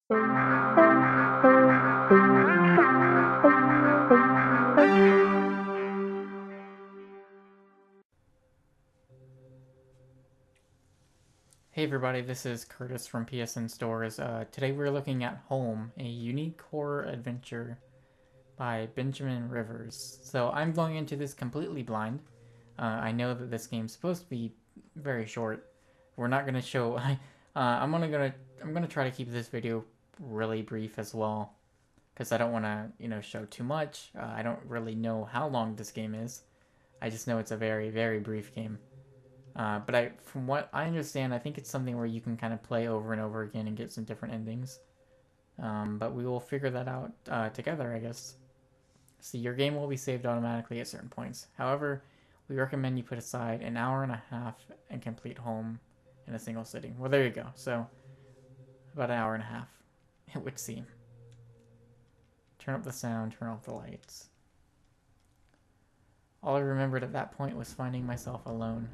Hey everybody, this is Curtis from PSN Stores. Today we're looking at Home, a unique horror adventure by Benjamin Rivers. So I'm going into this completely blind. I know that this game's supposed to be very short. We're not gonna show. I'm gonna try to keep this video really brief as well, because I don't want to show too much. I don't really know how long this game is. I just know it's a very brief game. From what I understand, I think it's something where you can kind of play over and over again and get some different endings. But we will figure that out together, I guess. See, your game will be saved automatically at certain points. However, we recommend you put aside an hour and a half and complete Home in a single sitting. Well, there you go. So, about an hour and a half, it would seem. Turn up the sound, turn off the lights. All I remembered at that point was finding myself alone.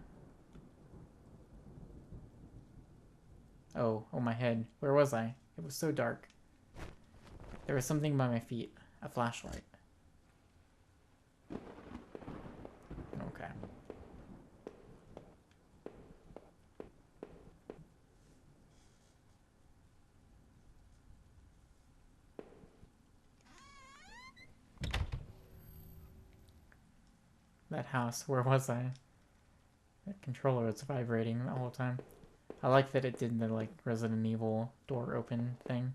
Oh, my head. Where was I? It was so dark. There was something by my feet. A flashlight. Okay. That house. Where was I? That controller was vibrating the whole time. I like that it did the, like, Resident Evil door open thing.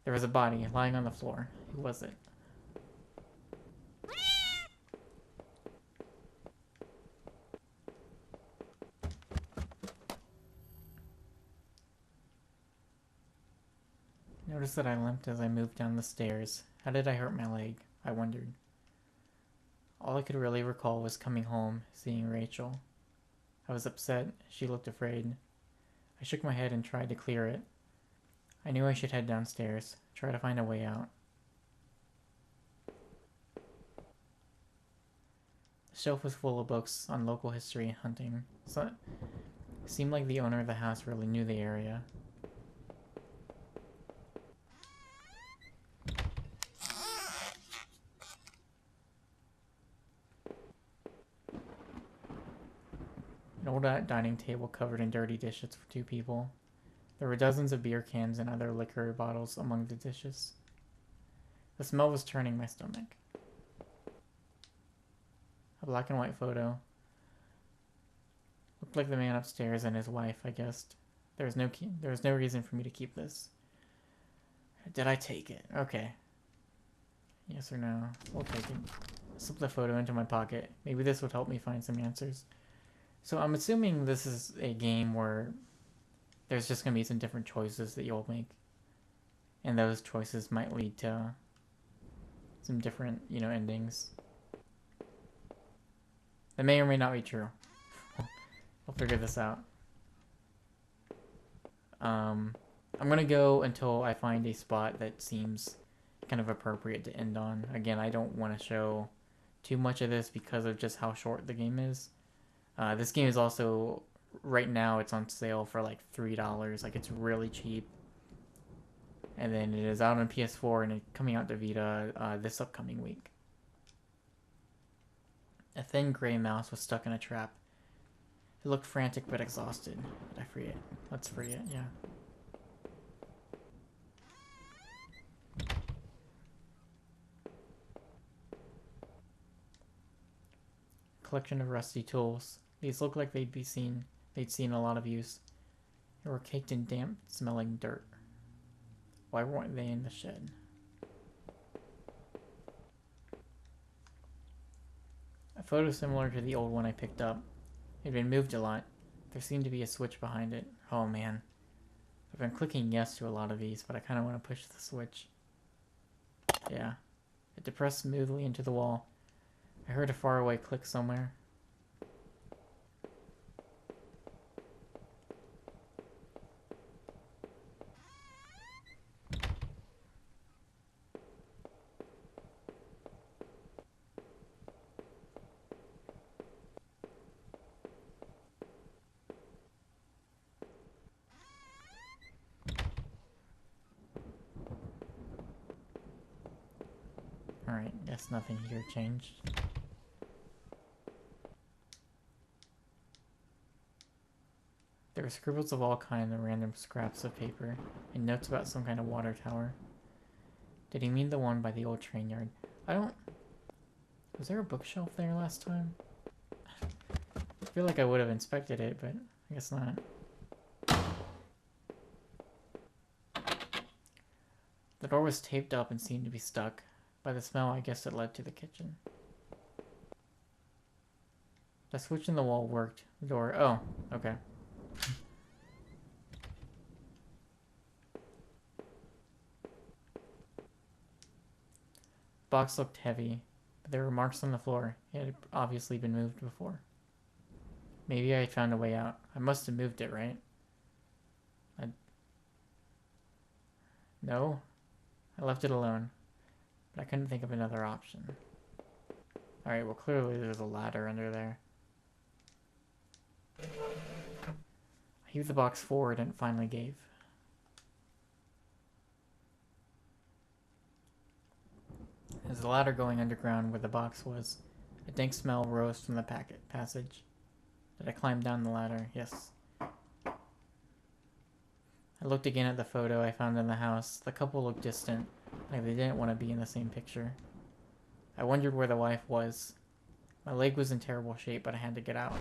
There was a body lying on the floor. Who was it? Noticed that I limped as I moved down the stairs. How did I hurt my leg? I wondered. All I could really recall was coming home, seeing Rachel. I was upset. She looked afraid. I shook my head and tried to clear it. I knew I should head downstairs, try to find a way out. The shelf was full of books on local history and hunting, so it seemed like the owner of the house really knew the area. An old dining table covered in dirty dishes for two people. There were dozens of beer cans and other liquor bottles among the dishes. The smell was turning my stomach. A black and white photo. Looked like the man upstairs and his wife, I guessed. There was no reason for me to keep this. Did I take it? Okay. Yes or no? We'll take it. Slip the photo into my pocket. Maybe this would help me find some answers. So I'm assuming this is a game where there's just going to be some different choices that you'll make. And those choices might lead to some different, endings. That may or may not be true. We'll figure this out. I'm going to go until I find a spot that seems kind of appropriate to end on. Again, I don't want to show too much of this because of just how short the game is. This game is also, right now, it's on sale for like $3. Like, it's really cheap. And then it is out on PS4 and it's coming out to Vita this upcoming week. A thin gray mouse was stuck in a trap. It looked frantic but exhausted. Did I free it? Let's free it, yeah. Collection of rusty tools. These look like they'd seen a lot of use. They were caked in damp, smelling dirt. Why weren't they in the shed? A photo similar to the old one I picked up. It had been moved a lot. There seemed to be a switch behind it. Oh man. I've been clicking yes to a lot of these, but I kind of want to push the switch. Yeah. It depressed smoothly into the wall. I heard a faraway click somewhere. Alright, guess nothing here changed. There were scribbles of all kinds and random scraps of paper, and notes about some kind of water tower. Did he mean the one by the old train yard? I don't... Was there a bookshelf there last time? I feel like I would have inspected it, but I guess not. The door was taped up and seemed to be stuck. By the smell, I guess it led to the kitchen. The switch in the wall worked. The door... Oh, okay. The box looked heavy, but there were marks on the floor. It had obviously been moved before. Maybe I had found a way out. I must have moved it, right? No? I left it alone. But I couldn't think of another option. Alright, well clearly there's a ladder under there. I heaved the box forward and it finally gave. As the ladder going underground where the box was, a dank smell rose from the passage. Did I climb down the ladder? Yes. I looked again at the photo I found in the house. The couple looked distant, like they didn't want to be in the same picture. I wondered where the wife was. My leg was in terrible shape, but I had to get out.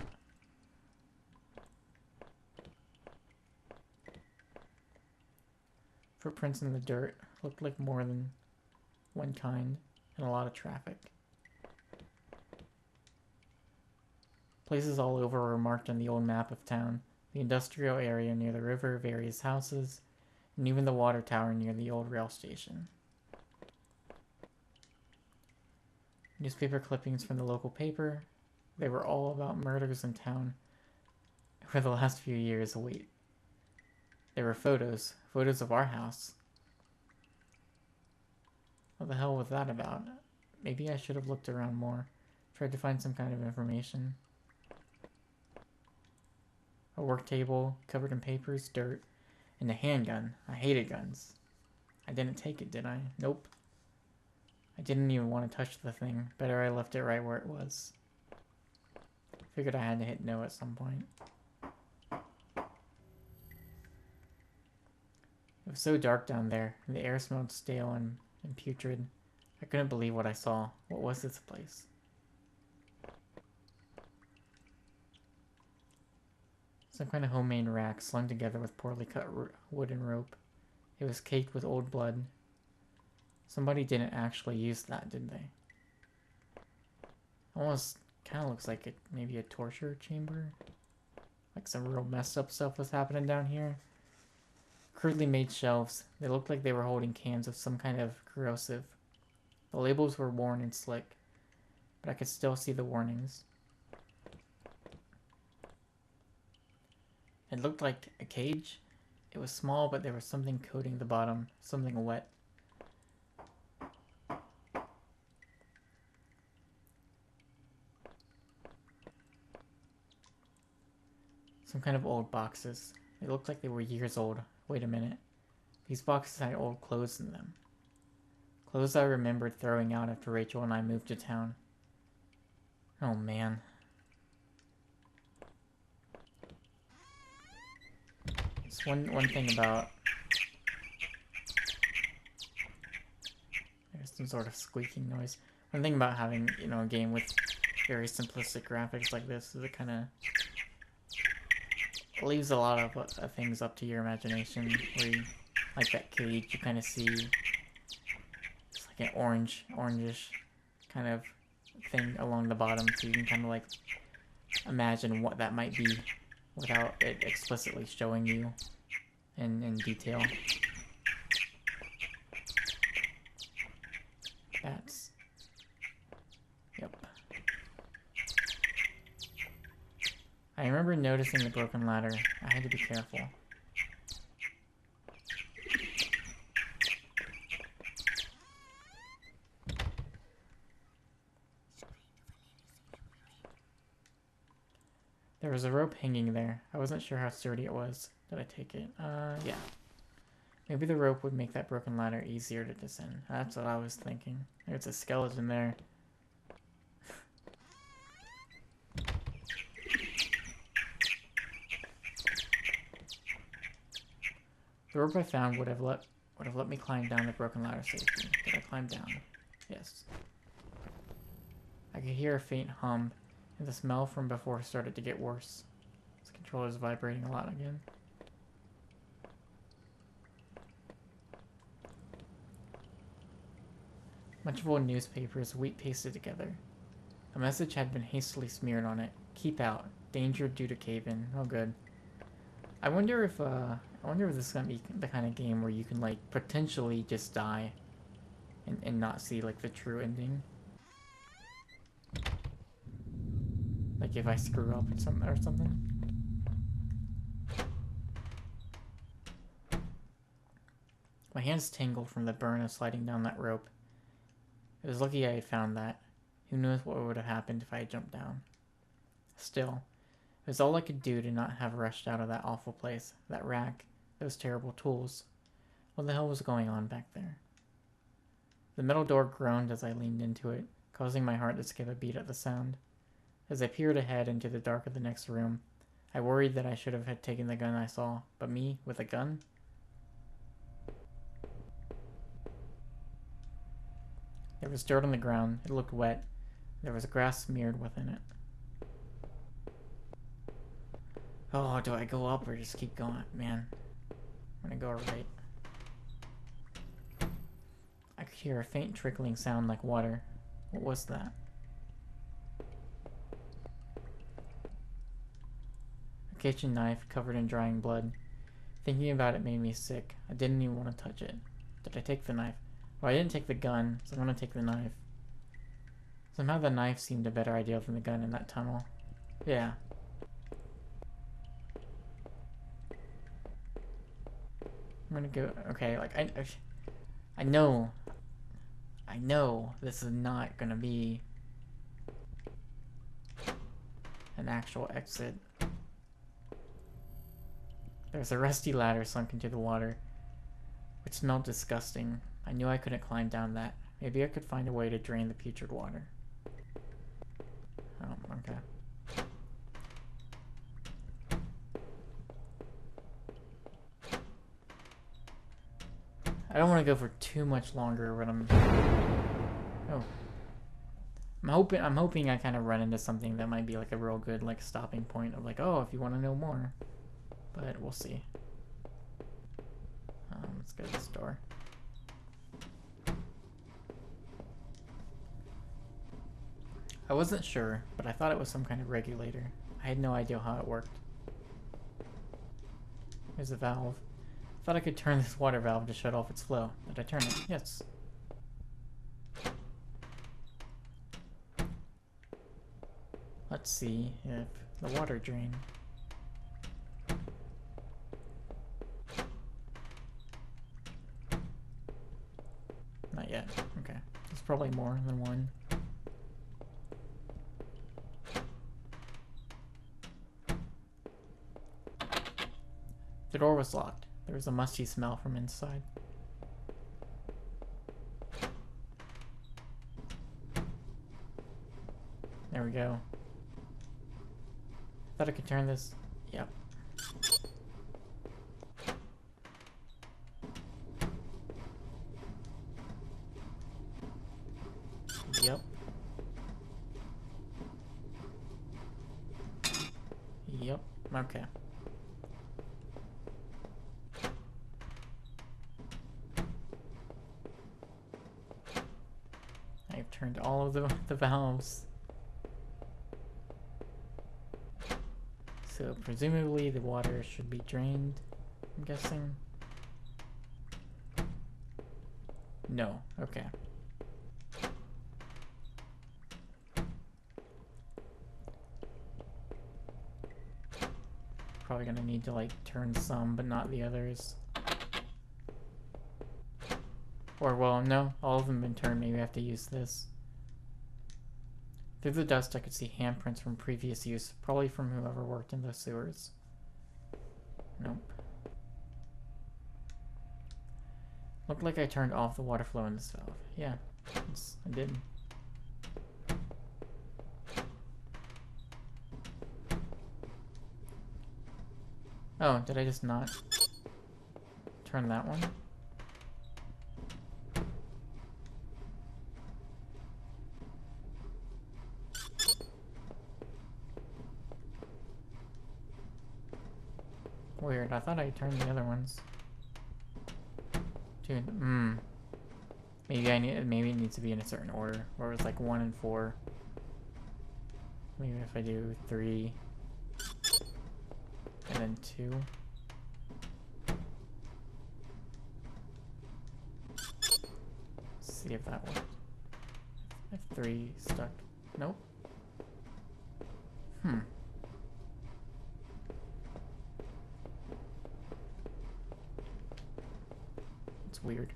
Footprints in the dirt looked like more than one kind, and a lot of traffic. Places all over were marked on the old map of town. The industrial area near the river, various houses, and even the water tower near the old rail station. Newspaper clippings from the local paper. They were all about murders in town for the last few years. Wait. There were photos of our house. What the hell was that about? Maybe I should have looked around more, tried to find some kind of information. A work table covered in papers, dirt, and a handgun. I hated guns. I didn't take it, did I? Nope. I didn't even want to touch the thing. Better I left it right where it was. Figured I had to hit no at some point. It was so dark down there, and the air smelled stale and putrid. I couldn't believe what I saw. What was this place? Some kind of homemade rack slung together with poorly cut wood and rope. It was caked with old blood. Somebody didn't actually use that, did they? Almost kind of looks like maybe a torture chamber. Like some real messed up stuff was happening down here. Crudely made shelves. They looked like they were holding cans of some kind of corrosive. The labels were worn and slick, but I could still see the warnings. It looked like a cage. It was small, but there was something coating the bottom, something wet. Some kind of old boxes. They looked like they were years old. Wait a minute. These boxes had old clothes in them. Clothes I remembered throwing out after Rachel and I moved to town. Oh man. It's one thing about... There's some sort of squeaking noise. One thing about having, you know, a game with very simplistic graphics like this is it kind of leaves a lot of things up to your imagination. Where you, like that cage, you kind of see it's like an orangish kind of thing along the bottom, so you can kind of like imagine what that might be without it explicitly showing you in detail. Bats. Yep. I remember noticing the broken ladder. I had to be careful. There was a rope hanging there. I wasn't sure how sturdy it was. Did I take it? Yeah. Maybe the rope would make that broken ladder easier to descend. That's what I was thinking. There's a skeleton there. The rope I found would have let me climb down the broken ladder safely. Did I climb down? Yes. I could hear a faint hum, and the smell from before started to get worse. This controller's vibrating a lot again. Bunch of old newspapers, wheat pasted together. A message had been hastily smeared on it. Keep out. Danger due to cave-in. Oh, good. I wonder if this is gonna be the kind of game where you can, like, potentially just die and not see, like, the true ending. Like, if I screw up or something. My hands tingled from the burn of sliding down that rope. It was lucky I had found that. Who knows what would have happened if I had jumped down. Still, it was all I could do to not have rushed out of that awful place, that rack, those terrible tools. What the hell was going on back there? The metal door groaned as I leaned into it, causing my heart to skip a beat at the sound. As I peered ahead into the dark of the next room, I worried that I should have had taken the gun I saw, but me, with a gun? There was dirt on the ground. It looked wet. There was grass smeared within it. Oh, do I go up or just keep going? Man, I'm gonna go right. I could hear a faint trickling sound like water. What was that? A kitchen knife covered in drying blood. Thinking about it made me sick. I didn't even want to touch it. Did I take the knife? Well, I didn't take the gun, so I'm gonna take the knife. Somehow the knife seemed a better idea than the gun in that tunnel. Yeah. I'm gonna go. Okay, like I know this is not gonna be an actual exit. There's a rusty ladder sunk into the water, which smelled disgusting. I knew I couldn't climb down that. Maybe I could find a way to drain the putrid water. Oh, okay. I don't want to go for too much longer, but I'm hoping I kind of run into something that might be like a real good like stopping point of like, oh, if you want to know more. But we'll see. Let's go to this door. I wasn't sure, but I thought it was some kind of regulator. I had no idea how it worked. There's a valve. I thought I could turn this water valve to shut off its flow. Did I turn it? Yes. Let's see if the water drain. Not yet. Okay. There's probably more than one. The door was locked. There was a musty smell from inside. There we go. Thought I could turn this. Yep. Yep. Yep. Okay. I've turned all of the valves. So presumably the water should be drained, I'm guessing. No, okay. Probably gonna need to like turn some, but not the others. Or well, no, all of them have been turned. Maybe I have to use this. Through the dust, I could see handprints from previous use, probably from whoever worked in the sewers. Nope. Looked like I turned off the water flow in this valve. Yeah, I did. Oh, did I just not turn that one? Weird, I thought I turned the other ones. Dude, maybe it needs to be in a certain order, where it's like 1 and 4. Maybe if I do 3 and then 2. See if that works. If 3 stuck. Nope. It's weird.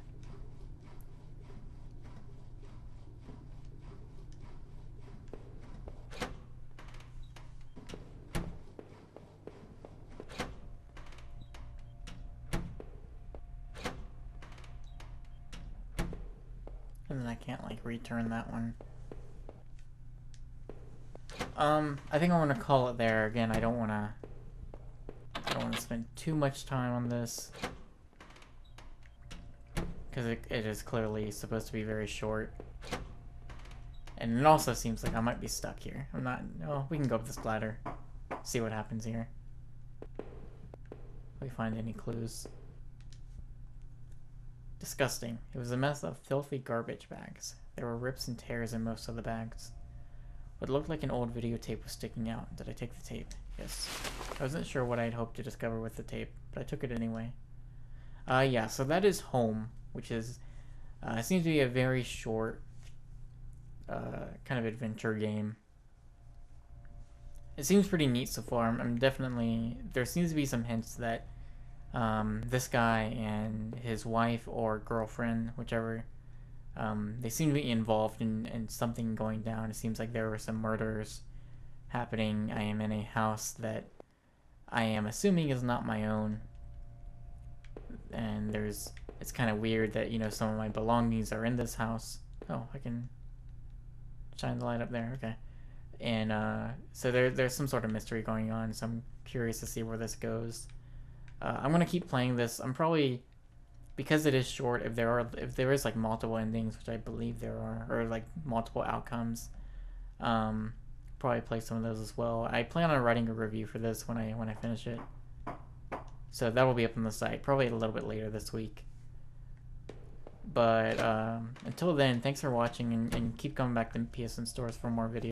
And then I can't like return that one. I think I want to call it there. Again, I don't want to spend too much time on this, because it is clearly supposed to be very short. And it also seems like I might be stuck here. I'm not... Oh, we can go up this ladder. See what happens here. If we find any clues. Disgusting. It was a mess of filthy garbage bags. There were rips and tears in most of the bags. What looked like an old videotape was sticking out. Did I take the tape? Yes. I wasn't sure what I'd hoped to discover with the tape, but I took it anyway. Yeah, so that is Home, which is... it seems to be a very short kind of adventure game. It seems pretty neat so far. I'm definitely... There seems to be some hints that this guy and his wife or girlfriend, whichever, they seem to be involved in something going down. It seems like there were some murders happening. I am in a house that I am assuming is not my own. And it's kind of weird that, you know, some of my belongings are in this house. Oh, I can shine the light up there. Okay. And so there's some sort of mystery going on, so I'm curious to see where this goes. I'm gonna keep playing this. I'm probably, because it is short, if there is like multiple endings, which I believe there are, or like multiple outcomes, probably play some of those as well. I plan on writing a review for this when I finish it, so that will be up on the site probably a little bit later this week. But until then, thanks for watching, and keep coming back to PSN Stores for more videos.